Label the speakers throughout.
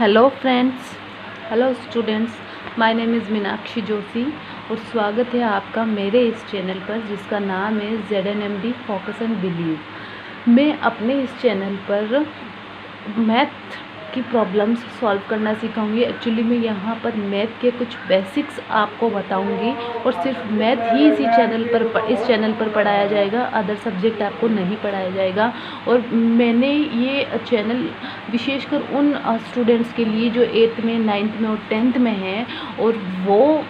Speaker 1: Hello friends, hello students, my name is Meenakshi Joshi और स्वागत है आपका मेरे इस चैनल पर जिसका नाम है ZNMD फोकस एंड बिलीव। मैं अपने इस चैनल पर मैथ की प्रॉब्लम्स सॉल्व करना सिखाऊंगी। एक्चुअली मैं यहाँ पर मैथ के कुछ बेसिक्स आपको बताऊंगी और सिर्फ मैथ ही इस चैनल पर पढ़ाया जाएगा, अदर सब्जेक्ट आपको नहीं पढ़ाया जाएगा। और मैंने ये चैनल विशेषकर उन स्टूडेंट्स के लिए जो 8th में, 9th में और 10th में हैं और वो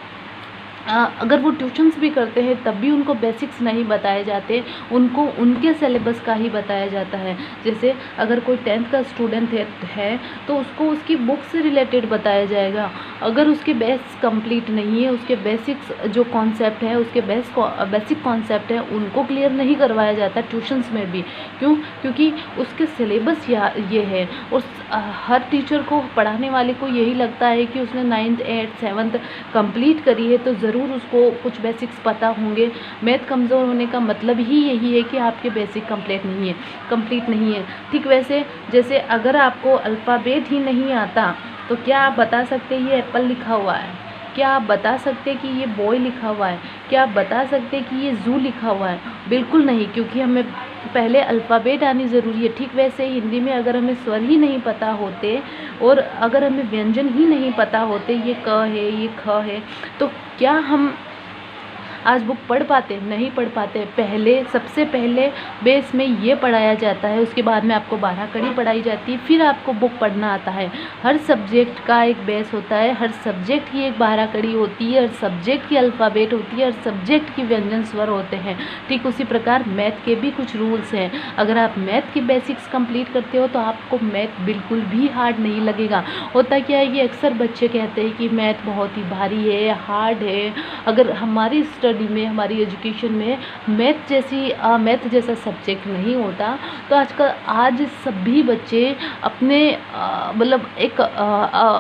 Speaker 1: अगर वो ट्यूशन्स भी करते हैं तब भी उनको बेसिक्स नहीं बताए जाते, उनको उनके सिलेबस का ही बताया जाता है। जैसे अगर कोई 10th का स्टूडेंट है तो उसको उसकी बुक से रिलेटेड बताया जाएगा। अगर उसके बेस कंप्लीट नहीं है, उसके बेसिक्स जो कॉन्सेप्ट है, उसके बेसिक कॉन्सेप्ट है, उनको क्लियर नहीं करवाया जाता ट्यूशन्स में भी। क्यों? क्योंकि उसके सिलेबस ये है और हर टीचर को, पढ़ाने वाले को यही लगता है कि उसने 9th 8th 7th कंप्लीट करी है तो ज़रूर उसको कुछ बेसिक्स पता होंगे। मैथ कमज़ोर होने का मतलब ही यही है कि आपके बेसिक कंप्लीट नहीं है। ठीक वैसे जैसे अगर आपको अल्फ़ाबेट ही नहीं आता तो क्या आप बता सकते ये एप्पल लिखा हुआ है? क्या आप बता सकते कि ये बॉय लिखा हुआ है? क्या आप बता सकते कि ये ज़ू लिखा हुआ है? बिल्कुल नहीं, क्योंकि हमें पहले अल्फ़ाबेट आनी ज़रूरी है। ठीक वैसे हिंदी में अगर हमें स्वर ही नहीं पता होते और अगर हमें व्यंजन ही नहीं पता होते, ये क है, ये ख है, तो क्या हम आज बुक पढ़ पाते? नहीं पढ़ पाते। सबसे पहले बेस में ये पढ़ाया जाता है, उसके बाद में आपको 12 कड़ी पढ़ाई जाती है, फिर आपको बुक पढ़ना आता है। हर सब्जेक्ट का एक बेस होता है, हर सब्जेक्ट की एक 12 कड़ी होती है, हर सब्जेक्ट की अल्फ़ाबेट होती है, हर सब्जेक्ट की व्यंजन स्वर होते हैं। ठीक उसी प्रकार मैथ के भी कुछ रूल्स हैं। अगर आप मैथ की बेसिक्स कंप्लीट करते हो तो आपको मैथ बिल्कुल भी हार्ड नहीं लगेगा। होता क्या है कि अक्सर बच्चे कहते हैं कि मैथ बहुत ही भारी है, हार्ड है। अगर हमारी स्टडी में, हमारी एजुकेशन में मैथ जैसा सब्जेक्ट नहीं होता तो आज सभी बच्चे अपने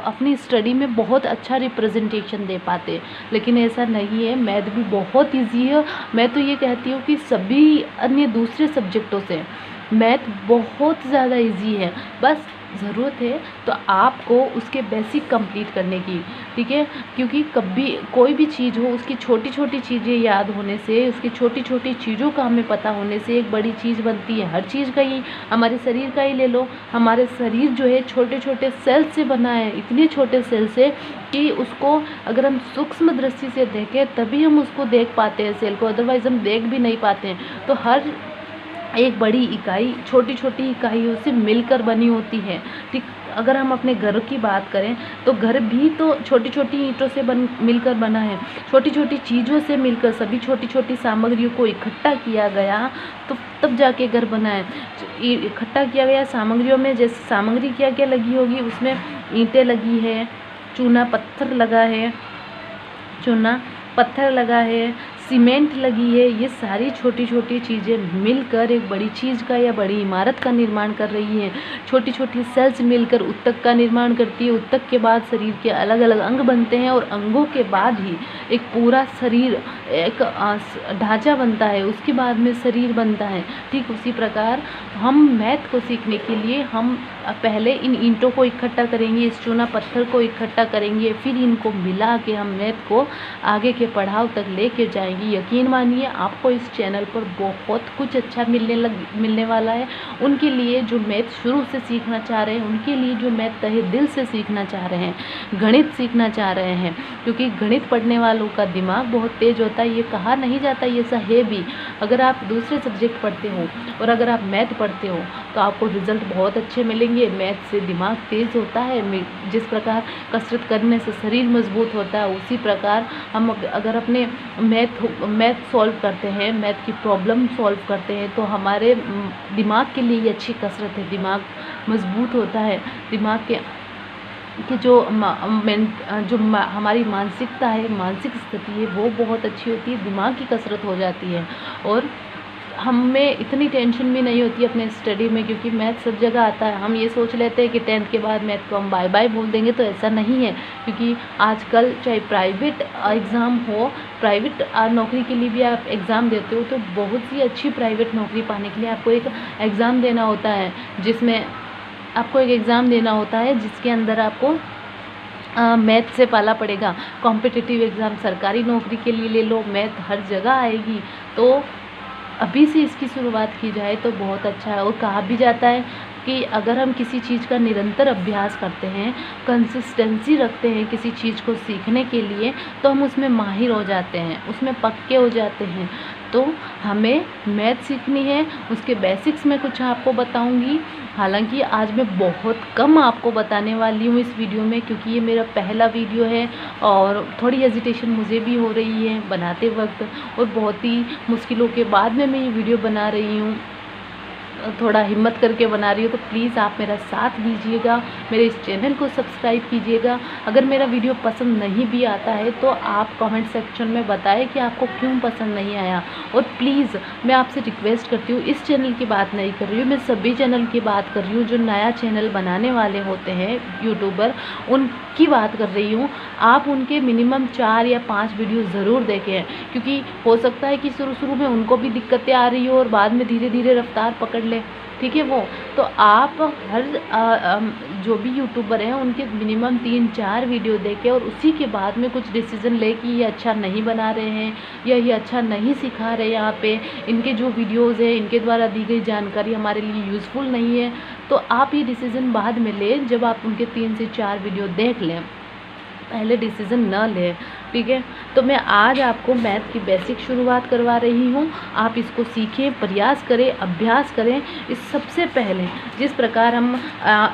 Speaker 1: अपनी स्टडी में बहुत अच्छा रिप्रेजेंटेशन दे पाते, लेकिन ऐसा नहीं है। मैथ भी बहुत इजी है। मैं तो ये कहती हूँ कि सभी अन्य दूसरे सब्जेक्टों से मैथ बहुत ज़्यादा इजी है। बस ज़रूरत है तो आपको उसके बेसिक कंप्लीट करने की। ठीक है? क्योंकि कभी कोई भी चीज़ हो, उसकी छोटी छोटी चीज़ें याद होने से, उसकी छोटी छोटी चीज़ों का हमें पता होने से एक बड़ी चीज़ बनती है। हर चीज़ का ही, हमारे शरीर का ही ले लो। हमारे शरीर जो है छोटे छोटे सेल से बना है, इतने छोटे सेल से कि उसको अगर हम सूक्ष्म दृष्टि से देखें तभी हम उसको देख पाते हैं सेल को, अदरवाइज़ हम देख भी नहीं पाते हैं। तो हर एक बड़ी इकाई छोटी छोटी इकाइयों से मिलकर बनी होती है। ठीक, अगर हम अपने घर की बात करें तो घर भी तो छोटी छोटी ईंटों से मिलकर बना है। छोटी छोटी चीज़ों से मिलकर, सभी छोटी छोटी सामग्रियों को इकट्ठा किया गया तो तब जाके घर बना है। इकट्ठा किया गया सामग्रियों में, जैसे सामग्री क्या क्या लगी होगी, उसमें ईंटें लगी है, चूना पत्थर लगा है, सीमेंट लगी है। ये सारी छोटी छोटी चीज़ें मिलकर एक बड़ी चीज़ का या बड़ी इमारत का निर्माण कर रही हैं। छोटी छोटी सेल्स मिलकर उत्तक का निर्माण करती है। उत्तक के बाद शरीर के अलग अलग अंग बनते हैं और अंगों के बाद ही एक पूरा शरीर, एक ढांचा बनता है, उसके बाद में शरीर बनता है। ठीक उसी प्रकार हम मैथ को सीखने के लिए हम पहले इन ईंटों को इकट्ठा करेंगे, इस चूना पत्थर को इकट्ठा करेंगे, फिर इनको मिला के हम मैथ को आगे के पड़ाव तक लेके जाएंगे। यकीन मानिए आपको इस चैनल पर बहुत कुछ अच्छा मिलने वाला है। उनके लिए जो मैथ शुरू से सीखना चाह रहे हैं, उनके लिए जो मैथ तहे दिल से सीखना चाह रहे हैं, गणित सीखना चाह रहे हैं, क्योंकि गणित पढ़ने वालों का दिमाग बहुत तेज होता है। ये कहा नहीं जाता, ये ऐसा है भी। अगर आप दूसरे सब्जेक्ट पढ़ते हो और अगर आप मैथ पढ़ते हो तो आपको रिजल्ट बहुत अच्छे मिलेंगे। मैथ से दिमाग तेज होता है। जिस प्रकार कसरत करने से शरीर मजबूत होता है, उसी प्रकार हम अगर अपने मैथ सॉल्व करते हैं, मैथ की प्रॉब्लम सॉल्व करते हैं तो हमारे दिमाग के लिए ये अच्छी कसरत है। दिमाग मजबूत होता है। दिमाग कि जो हमारी मानसिकता है, मानसिक स्थिति है, वो बहुत अच्छी होती है। दिमाग की कसरत हो जाती है और हमें इतनी टेंशन भी नहीं होती अपने स्टडी में, क्योंकि मैथ सब जगह आता है। हम ये सोच लेते हैं कि 10th के बाद मैथ को हम बाय बाय बोल देंगे, तो ऐसा नहीं है। क्योंकि आजकल चाहे प्राइवेट एग्ज़ाम हो, प्राइवेट नौकरी के लिए भी आप एग्ज़ाम देते हो तो बहुत सी अच्छी प्राइवेट नौकरी पाने के लिए आपको एक एग्ज़ाम देना होता है, जिसमें आपको एक एग्ज़ाम देना होता है जिसके अंदर आपको मैथ से पाला पड़ेगा। कॉम्पिटिटिव एग्ज़ाम सरकारी नौकरी के लिए ले लो, मैथ हर जगह आएगी। तो अभी से इसकी शुरुआत की जाए तो बहुत अच्छा है। और कहा भी जाता है कि अगर हम किसी चीज़ का निरंतर अभ्यास करते हैं, कंसिस्टेंसी रखते हैं किसी चीज़ को सीखने के लिए, तो हम उसमें माहिर हो जाते हैं, उसमें पक्के हो जाते हैं। तो हमें मैथ सीखनी है, उसके बेसिक्स में कुछ आपको बताऊंगी। हालांकि आज मैं बहुत कम आपको बताने वाली हूँ इस वीडियो में, क्योंकि ये मेरा पहला वीडियो है और थोड़ी हेजिटेशन मुझे भी हो रही है बनाते वक्त, और बहुत ही मुश्किलों के बाद में मैं ये वीडियो बना रही हूँ, थोड़ा हिम्मत करके बना रही हूँ। तो प्लीज़ आप मेरा साथ दीजिएगा, मेरे इस चैनल को सब्सक्राइब कीजिएगा। अगर मेरा वीडियो पसंद नहीं भी आता है तो आप कमेंट सेक्शन में बताएं कि आपको क्यों पसंद नहीं आया। और प्लीज़ मैं आपसे रिक्वेस्ट करती हूँ, इस चैनल की बात नहीं कर रही हूँ, मैं सभी चैनल की बात कर रही हूँ जो नया चैनल बनाने वाले होते हैं यूट्यूबर, उनकी बात कर रही हूँ। आप उनके मिनिमम 4 या 5 वीडियो ज़रूर देखें, क्योंकि हो सकता है कि शुरू में उनको भी दिक्कतें आ रही हो और बाद में धीरे धीरे रफ्तार पकड़ ले, ठीक है वो। तो आप हर जो भी यूट्यूबर हैं उनके मिनिमम 3-4 वीडियो देखें और उसी के बाद में कुछ डिसीज़न ले कि ये अच्छा नहीं बना रहे हैं या ये अच्छा नहीं सिखा रहे, यहाँ पे इनके जो वीडियोज़ हैं इनके द्वारा दी गई जानकारी हमारे लिए यूज़फुल नहीं है। तो आप ये डिसीज़न बाद में लें जब आप उनके 3 से 4 वीडियो देख लें, पहले डिसीज़न न लें, ठीक है। तो मैं आज आपको मैथ की बेसिक शुरुआत करवा रही हूँ। आप इसको सीखें, प्रयास करें, अभ्यास करें। इस सबसे पहले जिस प्रकार हम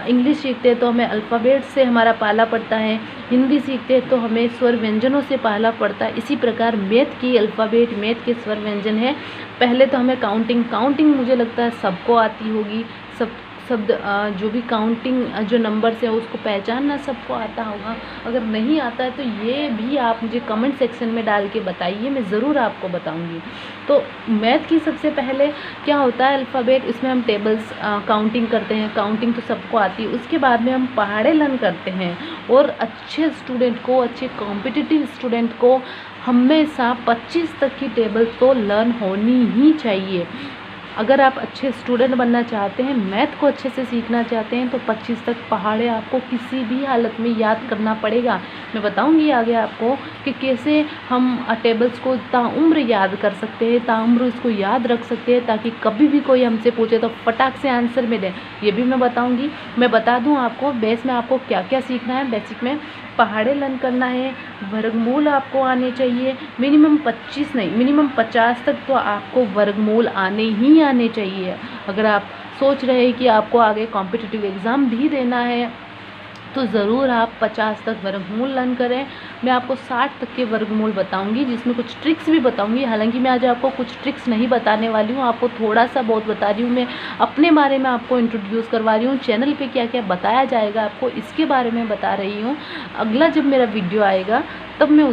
Speaker 1: इंग्लिश सीखते हैं तो हमें अल्फ़ाबेट से हमारा पाला पड़ता है, हिंदी सीखते हैं तो हमें स्वर व्यंजनों से पाला पड़ता है, इसी प्रकार मैथ की अल्फ़ाबेट, मैथ के स्वर व्यंजन है। पहले तो हमें काउंटिंग मुझे लगता है सबको आती होगी, सब शब्द जो भी काउंटिंग जो नंबर्स है उसको पहचानना सबको आता होगा। अगर नहीं आता है तो ये भी आप मुझे कमेंट सेक्शन में डाल के बताइए, मैं ज़रूर आपको बताऊंगी। तो मैथ की सबसे पहले क्या होता है अल्फ़ाबेट, इसमें हम टेबल्स काउंटिंग करते हैं, काउंटिंग तो सबको आती है। उसके बाद में हम पहाड़े लर्न करते हैं, और अच्छे स्टूडेंट को, अच्छे कॉम्पिटिटिव स्टूडेंट को हमेशा 25 तक की टेबल तो लर्न होनी ही चाहिए। अगर आप अच्छे स्टूडेंट बनना चाहते हैं, मैथ को अच्छे से सीखना चाहते हैं, तो 25 तक पहाड़े आपको किसी भी हालत में याद करना पड़ेगा। मैं बताऊंगी आगे आपको कि कैसे हम टेबल्स को ताउम्र याद कर सकते हैं, ताउम्र इसको याद रख सकते हैं, ताकि कभी भी कोई हमसे पूछे तो फटाक से आंसर में दें, ये भी मैं बताऊँगी। मैं बता दूँ आपको बेस में आपको क्या क्या सीखना है। बेसिक में पहाड़े लर्न करना है, वर्गमूल आपको आने चाहिए, मिनिमम 25 नहीं, मिनिमम 50 तक तो आपको वर्गमूल आने ही आने चाहिए। अगर आप सोच रहे हैं कि आपको आगे कॉम्पिटिटिव एग्ज़ाम भी देना है तो ज़रूर आप 50 तक वर्गमूल लर्न करें। मैं आपको 60 तक के वर्गमूल बताऊंगी, जिसमें कुछ ट्रिक्स भी बताऊंगी। हालांकि मैं आज आपको कुछ ट्रिक्स नहीं बताने वाली हूँ, आपको थोड़ा सा बहुत बता रही हूँ। मैं अपने बारे में आपको इंट्रोड्यूस करवा रही हूँ, चैनल पे क्या क्या बताया जाएगा आपको इसके बारे में बता रही हूँ। अगला जब मेरा वीडियो आएगा तब मैं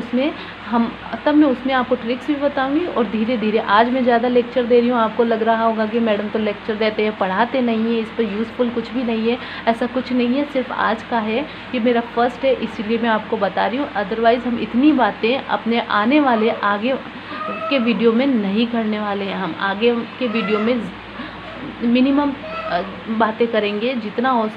Speaker 1: उसमें आपको ट्रिक्स भी बताऊंगी। और धीरे धीरे आज मैं ज़्यादा लेक्चर दे रही हूँ, आपको लग रहा होगा कि मैडम तो लेक्चर देते हैं, पढ़ाते नहीं है, इस पर यूज़फुल कुछ भी नहीं है। ऐसा कुछ नहीं है, सिर्फ आज का है, ये मेरा फर्स्ट है, इसलिए मैं आपको बता रही हूँ। अदरवाइज़ हम इतनी बातें अपने आने वाले आगे के वीडियो में नहीं करने वाले हैं। हम आगे के वीडियो में मिनिमम बातें करेंगे, जितना हो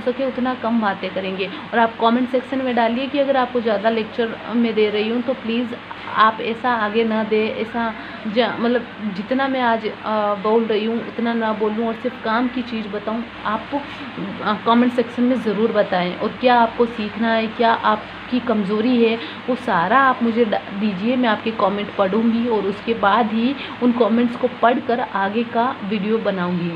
Speaker 1: सके उतना कम बातें करेंगे। और आप कमेंट सेक्शन में डालिए कि अगर आपको ज़्यादा लेक्चर में दे रही हूँ तो प्लीज़ आप ऐसा आगे ना दें, ऐसा मतलब जितना मैं आज बोल रही हूँ उतना ना बोलूँ और सिर्फ काम की चीज़ बताऊँ। आपको कमेंट सेक्शन में ज़रूर बताएं, और क्या आपको सीखना है, क्या आपकी कमज़ोरी है, वो सारा आप मुझे दीजिए। मैं आपके कमेंट पढ़ूँगी और उसके बाद ही उन कमेंट्स को पढ़कर आगे का वीडियो बनाऊँगी,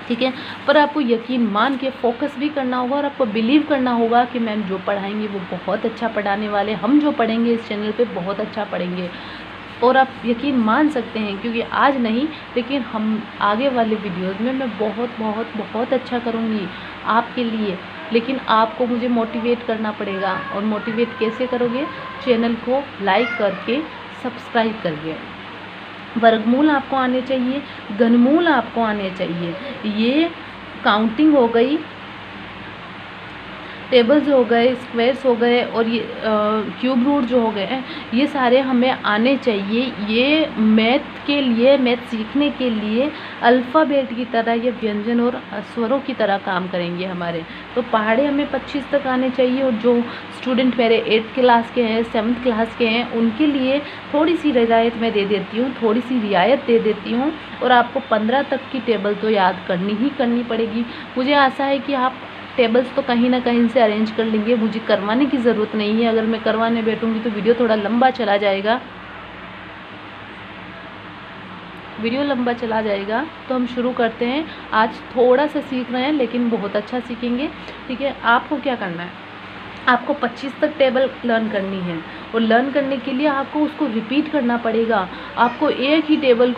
Speaker 1: ठीक है। पर आपको यकीन मान के फोकस भी करना होगा और आपको बिलीव करना होगा कि मैम जो पढ़ाएंगे वो बहुत अच्छा पढ़ाने वाले, हम जो पढ़ेंगे इस चैनल पे बहुत अच्छा पढ़ेंगे। और आप यकीन मान सकते हैं, क्योंकि आज नहीं लेकिन हम आगे वाले वीडियोज़ में मैं बहुत अच्छा करूँगी आपके लिए। लेकिन आपको मुझे मोटिवेट करना पड़ेगा, और मोटिवेट कैसे करोगे? चैनल को लाइक करके, सब्सक्राइब करके। वर्गमूल आपको आने चाहिए, घनमूल आपको आने चाहिए। ये काउंटिंग हो गई, टेबल्स हो गए, स्क्वायर्स हो गए और ये क्यूब रूट जो हो गए, ये सारे हमें आने चाहिए। ये मैथ के लिए, मैथ सीखने के लिए अल्फ़ाबेट की तरह ये व्यंजन और स्वरों की तरह काम करेंगे हमारे। तो पहाड़े हमें 25 तक आने चाहिए। और जो स्टूडेंट मेरे 8th क्लास के हैं, 7th क्लास के हैं, उनके लिए थोड़ी सी रियायत मैं दे देती हूँ, थोड़ी सी रियायत दे देती हूँ। और आपको 15 तक की टेबल तो याद करनी ही करनी पड़ेगी। मुझे आशा है कि आप टेबल्स तो कहीं ना कहीं से अरेंज कर लेंगे, मुझे करवाने की ज़रूरत नहीं है। अगर मैं करवाने बैठूंगी तो वीडियो थोड़ा लंबा चला जाएगा, तो हम शुरू करते हैं। आज थोड़ा सा सीख रहे हैं लेकिन बहुत अच्छा सीखेंगे। ठीक है, आपको क्या करना है, आपको 25 तक टेबल लर्न करनी है। और लर्न करने के लिए आपको उसको रिपीट करना पड़ेगा। आपको एक ही टेबल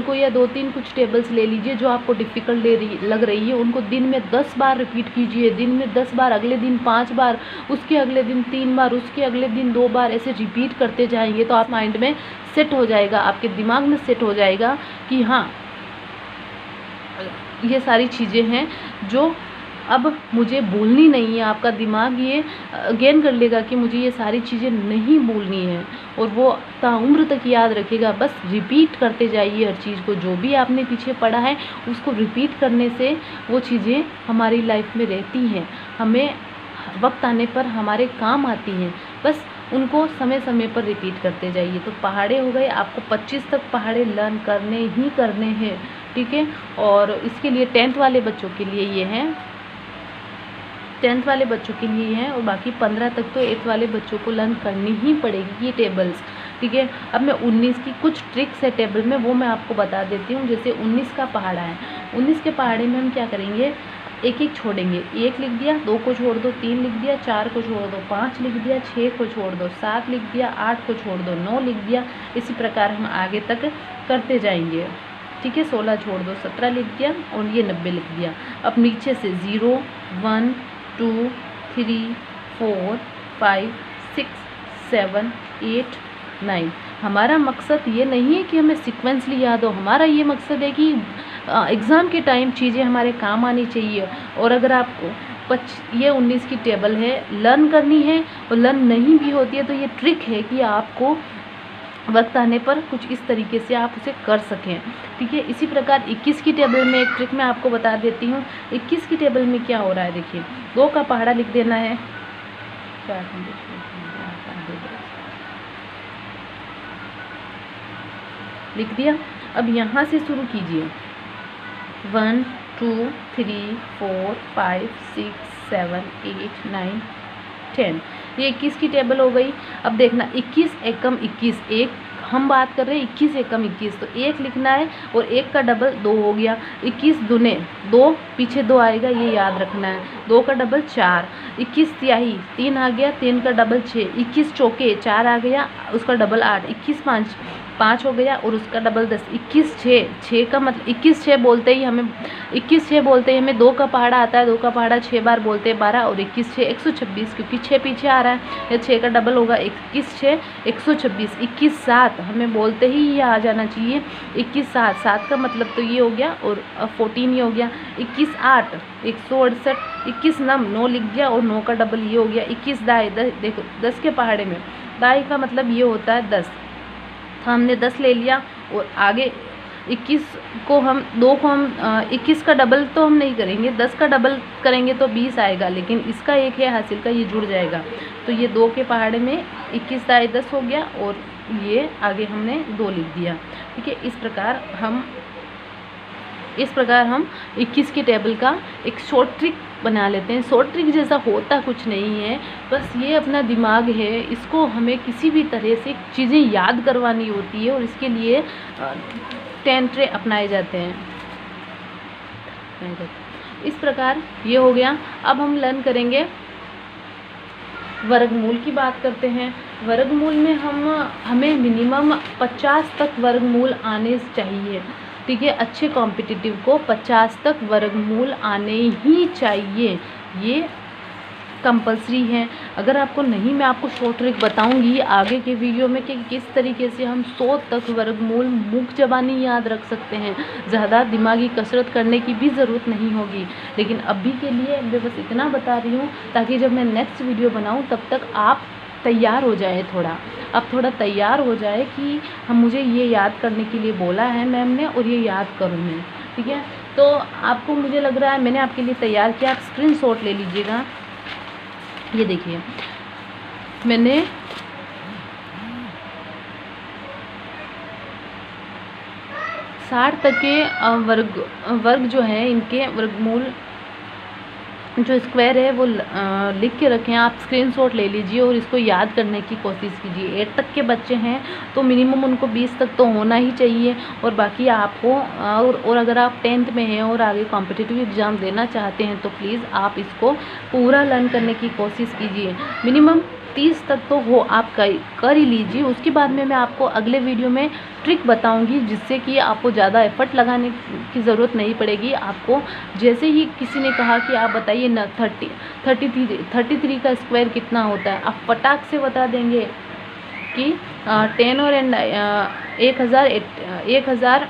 Speaker 1: को या 2-3 कुछ टेबल्स ले लीजिए जो आपको डिफ़िकल्ट लग रही है, उनको दिन में 10 बार रिपीट कीजिए। दिन में 10 बार, अगले दिन 5 बार, उसके अगले दिन 3 बार, उसके अगले दिन 2 बार, ऐसे रिपीट करते जाएंगे तो आप माइंड में सेट हो जाएगा, आपके दिमाग में सेट हो जाएगा कि हाँ, ये सारी चीज़ें हैं जो अब मुझे भूलनी नहीं है। आपका दिमाग ये गेन कर लेगा कि मुझे ये सारी चीज़ें नहीं भूलनी है, और वो ताउम्र तक याद रखेगा। बस रिपीट करते जाइए हर चीज़ को, जो भी आपने पीछे पढ़ा है उसको रिपीट करने से वो चीज़ें हमारी लाइफ में रहती हैं, हमें वक्त आने पर हमारे काम आती हैं। बस उनको समय समय पर रिपीट करते जाइए। तो पहाड़े हो गए, आपको 25 तक पहाड़े लर्न करने ही करने हैं। ठीक है, और इसके लिए 10th वाले बच्चों के लिए ये हैं, 10th वाले बच्चों के लिए हैं, और बाकी 15 तक तो 8th वाले बच्चों को लर्न करनी ही पड़ेगी ये टेबल्स। ठीक है, अब मैं 19 की कुछ ट्रिक्स है टेबल में, वो मैं आपको बता देती हूँ। जैसे 19 का पहाड़ा है, 19 के पहाड़े में हम क्या करेंगे, एक एक छोड़ेंगे। 1 लिख दिया, 2 को छोड़ दो, 3 लिख दिया, 4 को छोड़ दो, 5 लिख दिया, 6 को छोड़ दो, 7 लिख दिया, 8 को छोड़ दो, 9 लिख दिया। इसी प्रकार हम आगे तक करते जाएंगे। ठीक है, 16 छोड़ दो, 17 लिख दिया, और ये 90 लिख दिया। अब नीचे से 0, 1, 2, 3, 4, 5, 6, 7, 8, 9। हमारा मकसद ये नहीं है कि हमें सीक्वेंसली याद हो, हमारा ये मकसद है कि एग्ज़ाम के टाइम चीज़ें हमारे काम आनी चाहिए। और अगर आपको ये 19 की टेबल है, लर्न करनी है और लर्न नहीं भी होती है, तो ये ट्रिक है कि आपको वक्त आने पर कुछ इस तरीके से आप उसे कर सकें। ठीक है, इसी प्रकार 21 की टेबल में एक ट्रिक मैं आपको बता देती हूँ। 21 की टेबल में क्या हो रहा है, देखिए 2 का पहाड़ा लिख देना है, लिख दिया। अब यहाँ से शुरू कीजिए, 1, 2, 3, 4, 5, 6, 7, 8, 9, 10। ये 21 की टेबल हो गई। अब देखना, 21 एकम 21, एक हम बात कर रहे हैं 21 एकम 21, तो 1 लिखना है, और 1 का डबल 2 हो गया। 21 दूने 2, पीछे 2 आएगा, ये याद रखना है। 2 का डबल 4, 21 तिहाई 3 आ गया, 3 का डबल 6, 21 चौके 4 आ गया, उसका डबल 8, 21 5 हो गया, और उसका डबल 10, 21 6 का मतलब 21 6 बोलते ही हमें 2 का पहाड़ा आता है। 2 का पहाड़ा 6 बार बोलते हैं 12, और 21 6 126, क्योंकि 6 पीछे आ रहा है, या 6 का डबल होगा। 21 6 126, 21 7 हमें बोलते ही ये आ जाना चाहिए। 21 7 का मतलब तो ये हो गया, और 14 ये हो गया। 21 8 168, 21 9 लिख दिया, और 9 का डबल ये हो गया। 21 दाई 10, देखो 10 के पहाड़े में दाई का मतलब ये होता है 10, तो हमने 10 ले लिया। और आगे 21 को हम 21 का डबल तो हम नहीं करेंगे, 10 का डबल करेंगे तो 20 आएगा, लेकिन इसका एक है हासिल का, ये जुड़ जाएगा। तो ये 2 के पहाड़े में 21 दाई 10 हो गया, और ये आगे हमने 2 लिख दिया। ठीक है, इस प्रकार हम 21 की टेबल का एक शॉर्ट ट्रिक बना लेते हैं। शॉर्ट ट्रिक जैसा होता कुछ नहीं है, बस ये अपना दिमाग है, इसको हमें किसी भी तरह से चीज़ें याद करवानी होती है, और इसके लिए तंत्र अपनाए जाते हैं। इस प्रकार ये हो गया। अब हम लर्न करेंगे वर्गमूल की बात करते हैं। वर्गमूल में हमें मिनिमम 50 तक वर्गमूल आने चाहिए। ठीक है, अच्छे कॉम्पिटिटिव को 50 तक वर्गमूल आने ही चाहिए। ये कंपलसरी है। अगर आपको नहीं, मैं आपको शॉर्ट ट्रिक बताऊंगी आगे के वीडियो में कि किस तरीके से हम 100 तक वर्गमूल मुख ज़बानी याद रख सकते हैं। ज़्यादा दिमागी कसरत करने की भी ज़रूरत नहीं होगी। लेकिन अभी के लिए मैं बस इतना बता रही हूँ ताकि जब मैं नेक्स्ट वीडियो बनाऊँ तब तक आप तैयार हो जाए, अब थोड़ा तैयार हो जाए कि हम मुझे ये याद करने के लिए बोला है मैम ने और ये याद करूँ मैं। ठीक है, तो आपको, मुझे लग रहा है मैंने आपके लिए तैयार किया, आप स्क्रीनशॉट ले लीजिएगा। ये देखिए मैंने 60 तक के वर्ग जो है, इनके वर्गमूल जो स्क्वायर है वो लिख के रखें। आप स्क्रीनशॉट ले लीजिए और इसको याद करने की कोशिश कीजिए। 8 तक के बच्चे हैं तो मिनिमम उनको 20 तक तो होना ही चाहिए। और बाकी आपको और अगर आप 10th में हैं और आगे कॉम्पिटिटिव एग्ज़ाम देना चाहते हैं तो प्लीज़ आप इसको पूरा लर्न करने की कोशिश कीजिए। मिनिमम 30 तक तो हो आप कर ही लीजिए। उसके बाद में मैं आपको अगले वीडियो में ट्रिक बताऊंगी जिससे कि आपको ज़्यादा एफर्ट लगाने की ज़रूरत नहीं पड़ेगी। आपको जैसे ही किसी ने कहा कि आप बताइए ना 33 का स्क्वायर कितना होता है, आप फटाक से बता देंगे कि 10 और 1000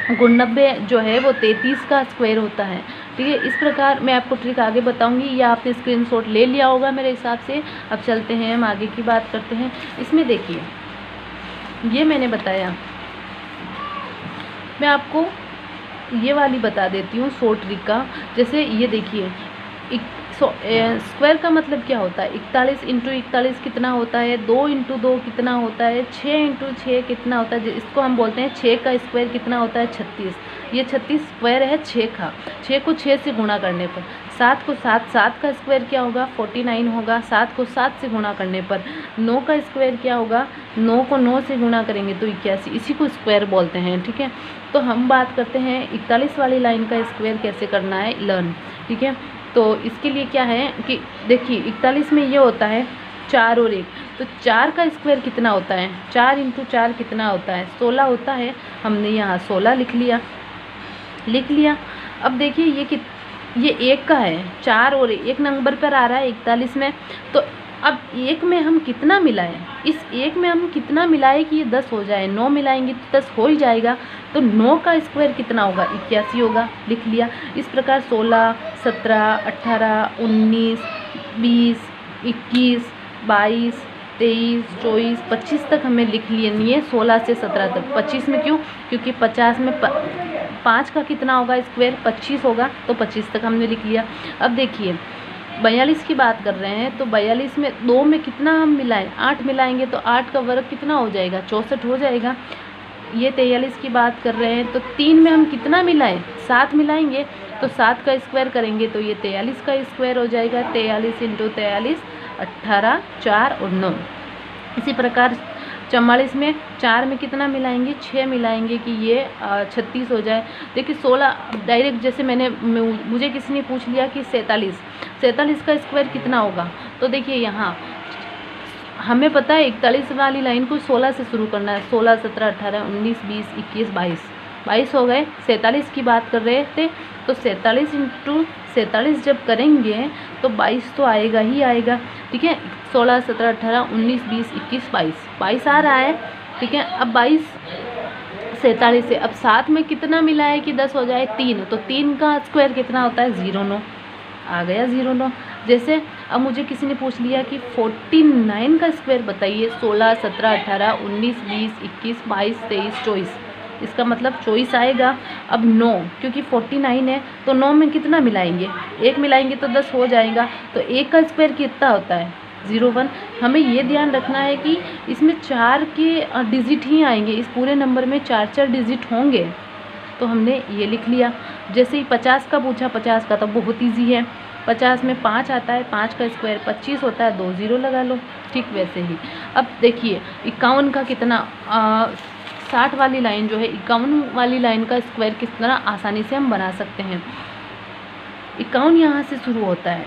Speaker 1: गुण 90 जो है वो 33 का स्क्वायर होता है। ठीक है, इस प्रकार मैं आपको ट्रिक आगे बताऊंगी। या आपने स्क्रीनशॉट ले लिया होगा मेरे हिसाब से। अब चलते हैं, हम आगे की बात करते हैं। इसमें देखिए ये मैंने बताया, मैं आपको ये वाली बता देती हूँ शॉर्ट ट्रिक का। जैसे ये देखिए स्क्वायर का मतलब क्या होता है, 41 इंटू 41 कितना होता है, 2 इंटू 2 कितना होता है, 6 इंटू 6 कितना होता है। इसको हम बोलते हैं 6 का स्क्वायर कितना होता है, 36। ये 36 स्क्वायर है 6 का। 6 को 6 से गुणा करने पर, 7 को 7 का स्क्वायर क्या होगा, 49 होगा। 7 को 7 से गुणा करने पर 9 का स्क्वायर क्या होगा, 9 को 9 से गुणा करेंगे तो 81। इसी को स्क्वायर बोलते हैं। ठीक है, तो हम बात करते हैं 41 वाली लाइन का स्क्वायर कैसे करना है, लर्न। ठीक है, तो इसके लिए क्या है कि देखिए 41 में ये होता है 4 और 1, तो 4 का स्क्वायर कितना होता है, 4 इंटू 4 कितना होता है, 16 होता है। हमने यहाँ 16 लिख लिया। अब देखिए ये 1 का है, 4 और 1 नंबर पर आ रहा है 41 में। तो अब 1 में हम कितना मिलाएं, इस 1 में हम कितना मिलाएं कि ये 10 हो जाए। 9 मिलाएंगे तो 10 हो ही जाएगा। तो 9 का स्क्वायर कितना होगा, 81 होगा। लिख लिया। इस प्रकार 16, 17, 18, 19, 20, 21, 22, 23, 24, 25 तक हमें लिख लिए। 16 से 17 तक। 25 में क्यों, क्योंकि 50 में 5 का कितना होगा स्क्वायर, 25 होगा। तो 25 तक हमने लिख लिया। अब देखिए 42 की बात कर रहे हैं, तो 42 में 2 में कितना हम मिलाएं, 8 मिलाएंगे तो 8 का वर्ग कितना हो जाएगा, 64 हो जाएगा। ये 43 की बात कर रहे हैं, तो 3 में हम कितना मिलाएं, 7 मिलाएंगे तो 7 का स्क्वायर करेंगे तो ये 43 का स्क्वायर हो जाएगा। 43 इंटू 43, 18, 4 और 9। इसी प्रकार 44 में 4 में कितना मिलाएंगे, 6 मिलाएंगे कि ये 36 हो जाए। देखिए 16 डायरेक्ट, जैसे मुझे किसी ने पूछ लिया कि 47 का स्क्वायर कितना होगा, तो देखिए यहाँ हमें पता है 41 वाली लाइन को 16 से शुरू करना है। 16, 17, 18, 19, 20, 21, 22 हो गए। 47 की बात कर रहे थे, तो 47 इंटू 47 जब करेंगे तो 22 तो आएगा ही आएगा। ठीक है, 16, 17, 18, 19, 20, 21, 22 आ रहा है। ठीक है, अब 22 47 से अब 7 में कितना मिला है कि 10 हो जाए, 3। तो 3 का स्क्वायर कितना होता है, 09 आ गया, 09। जैसे अब मुझे किसी ने पूछ लिया कि 49 का स्क्वायर बताइए। 16, 17, 18, 19, 20, 21, 22, 23, 24, इसका मतलब 24 आएगा। अब 9, क्योंकि 49 है तो 9 में कितना मिलाएंगे, 1 मिलाएंगे तो 10 हो जाएगा। तो 1 का स्क्वायर कितना होता है, 01। हमें ये ध्यान रखना है कि इसमें 4 के डिजिट ही आएंगे, इस पूरे नंबर में 4 डिजिट होंगे। तो हमने ये लिख लिया। जैसे ही 50 का पूछा, 50 का तो बहुत ईजी है। 50 में 5 आता है, 5 का स्क्वायर 25 होता है, 2 0 लगा लो। ठीक वैसे ही अब देखिए 51 का कितना, 60 वाली लाइन जो है, 51 वाली लाइन का स्क्वायर किस तरह आसानी से हम बना सकते हैं। 51 यहाँ से शुरू होता है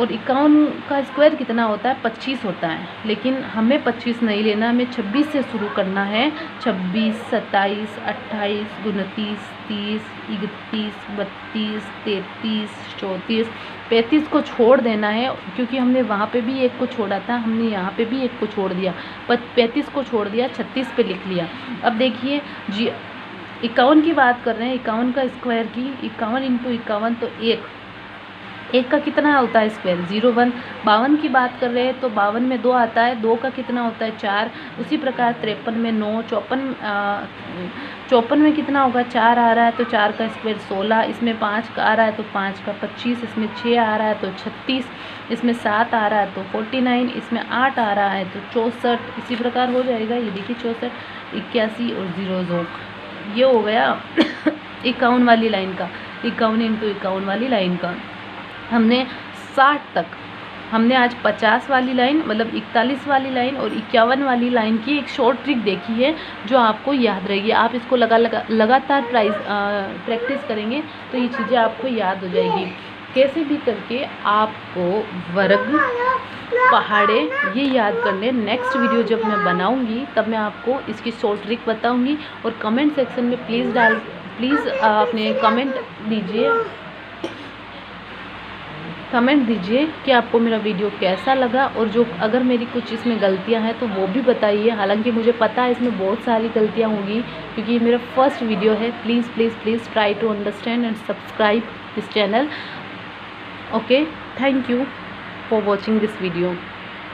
Speaker 1: और 51 का स्क्वायर कितना होता है, 25 होता है। लेकिन हमें 25 नहीं लेना, हमें 26 से शुरू करना है। 26, 27, 28, 29, 30, 31, 32, 33, 34, 35 को छोड़ देना है, क्योंकि हमने वहाँ पे भी एक को छोड़ा था, हमने यहाँ पे भी एक को छोड़ दिया। 35 को छोड़ दिया, 36 पे लिख लिया। अब देखिए जी, 51 की बात कर रहे हैं, 51 का स्क्वायर की 51 इंटू 51 तो एक का कितना होता है स्क्वायर, 01। 52 की बात कर रहे हैं तो 52 में 2 आता है, 2 का कितना होता है 4। उसी प्रकार 53 में 9, 54 में कितना होगा 4 आ रहा है तो 4 का स्क्वायर 16, इसमें 5 का आ रहा है तो 5 का 25, इसमें 6 आ रहा है तो 36, इसमें 7 आ रहा है तो 49, इसमें 8 आ रहा है तो 64। इसी प्रकार हो जाएगा, ये देखिए 64, 81 और 00। ये हो गया 51 वाली लाइन का, 51 इंटू 51 वाली लाइन का। हमने 60 तक, हमने आज 50 वाली लाइन मतलब 41 वाली लाइन और 51 वाली लाइन की एक शॉर्ट ट्रिक देखी है जो आपको याद रहेगी। आप इसको लगातार प्रैक्टिस करेंगे तो ये चीज़ें आपको याद हो जाएगी। कैसे भी करके आपको वर्ग, पहाड़े ये याद करने। नेक्स्ट वीडियो जब मैं बनाऊंगी तब मैं आपको इसकी शॉर्ट ट्रिक बताऊंगी। और कमेंट सेक्शन में प्लीज़ अपने कमेंट दीजिए कि आपको मेरा वीडियो कैसा लगा, और जो अगर मेरी कुछ इसमें गलतियां हैं तो वो भी बताइए। हालांकि मुझे पता है इसमें बहुत सारी गलतियां होंगी क्योंकि ये मेरा फर्स्ट वीडियो है। Please try to understand and subscribe this channel. Okay, thank you for watching this video.